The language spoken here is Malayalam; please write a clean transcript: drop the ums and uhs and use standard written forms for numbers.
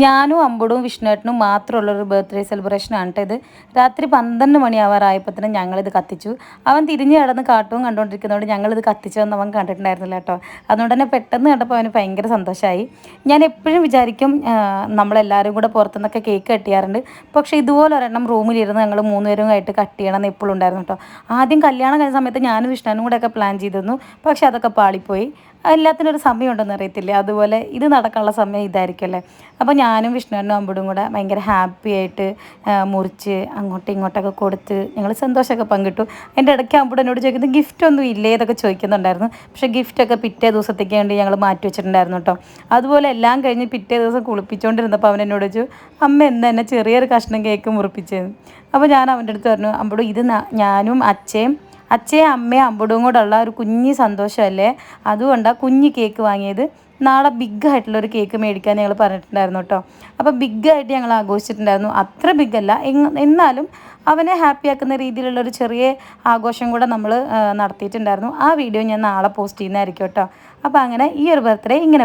ഞാനും അമ്പുടും വിഷ്ണുവേട്ടനും മാത്രമുള്ളൊരു ബർത്ത്ഡേ സെലിബ്രേഷനാണ് കേട്ടോ ഇത്. രാത്രി 12 മണിയാവാറായപ്പോഴത്തേനും ഞങ്ങളിത് കത്തിച്ചു. അവൻ തിരിഞ്ഞ് കിടന്ന് കാർട്ടൂൺ കണ്ടുകൊണ്ടിരിക്കുന്നതുകൊണ്ട് ഞങ്ങളിത് കത്തിച്ചതെന്ന് അവൻ കണ്ടിട്ടുണ്ടായിരുന്നില്ല കേട്ടോ. അതുകൊണ്ട് തന്നെ പെട്ടെന്ന് കണ്ടപ്പോൾ അവന് ഭയങ്കര സന്തോഷമായി. ഞാൻ എപ്പോഴും വിചാരിക്കും നമ്മളെല്ലാവരും കൂടെ പുറത്തുനിന്നൊക്കെ കേക്ക് കട്ട് ചെയ്യാറുണ്ട്. പക്ഷേ ഇതുപോലെ ഒരെണ്ണം റൂമിലിരുന്ന് ഞങ്ങൾ 3 പേരും ആയിട്ട് കട്ട് ചെയ്യണമെന്ന് എപ്പോഴും ഉണ്ടായിരുന്നു കേട്ടോ. ആദ്യം കല്യാണം കഴിഞ്ഞ സമയത്ത് ഞാനും വിഷ്ണുവിനും കൂടെയൊക്കെ പ്ലാൻ ചെയ്തിരുന്നു. പക്ഷേ അതൊക്കെ പാളിപ്പോയി. എല്ലാത്തിനൊരു സമയമുണ്ടെന്ന് അറിയത്തില്ലേ, അതുപോലെ ഇത് നടക്കാനുള്ള സമയം ഇതായിരിക്കുമല്ലേ. അപ്പോൾ ഞാനും വിഷ്ണുവിനും അമ്പടും കൂടെ ഭയങ്കര ഹാപ്പി ആയിട്ട് മുറിച്ച് അങ്ങോട്ടും ഇങ്ങോട്ടൊക്കെ കൊടുത്ത് ഞങ്ങൾ സന്തോഷമൊക്കെ പങ്കിട്ടു. എൻ്റെ ഇടയ്ക്ക് അമ്പുട് എന്നോട് ചോദിക്കുന്നത് ഗിഫ്റ്റ് ഒന്നും ഇല്ലേ എന്നൊക്കെ ചോദിക്കുന്നുണ്ടായിരുന്നു. പക്ഷേ ഗിഫ്റ്റൊക്കെ പിറ്റേ ദിവസത്തേക്ക് വേണ്ടി ഞങ്ങൾ മാറ്റി വെച്ചിട്ടുണ്ടായിരുന്നു കേട്ടോ. അതുപോലെ എല്ലാം കഴിഞ്ഞ് പിറ്റേ ദിവസം കുളിപ്പിച്ചുകൊണ്ടിരുന്നപ്പോൾ അവൻ എന്നോട് ചോദിച്ചു, അമ്മ എന്താ എന്നെ ചെറിയൊരു കഷ്ണം കേക്ക് മുറിപ്പിച്ചതെന്ന്. അപ്പോൾ ഞാൻ അവൻ്റെ അടുത്ത് പറഞ്ഞു, അമ്പടും ഇത് ഞാനും അച്ഛയും അമ്മയും അമ്പടും കൂടെ ഉള്ള ഒരു കുഞ്ഞ് സന്തോഷമല്ലേ, അതുകൊണ്ടാണ് കുഞ്ഞ് കേക്ക് വാങ്ങിയത്. നാളെ ബിഗ്ഗായിട്ടുള്ളൊരു കേക്ക് മേടിക്കാൻ ഞങ്ങൾ പറഞ്ഞിട്ടുണ്ടായിരുന്നു കേട്ടോ. അപ്പോൾ ബിഗ്ഗായിട്ട് ഞങ്ങൾ ആഘോഷിച്ചിട്ടുണ്ടായിരുന്നു. അത്ര ബിഗ്ഗല്ല, എന്നാലും അവനെ ഹാപ്പിയാക്കുന്ന രീതിയിലുള്ളൊരു ചെറിയ ആഘോഷം കൂടെ നമ്മൾ നടത്തിയിട്ടുണ്ടായിരുന്നു. ആ വീഡിയോ ഞാൻ നാളെ പോസ്റ്റ് ചെയ്യുന്നതായിരിക്കും കേട്ടോ. അപ്പോൾ അങ്ങനെ ഈ ഒരു ബർത്ത്ഡേ ഇങ്ങനെ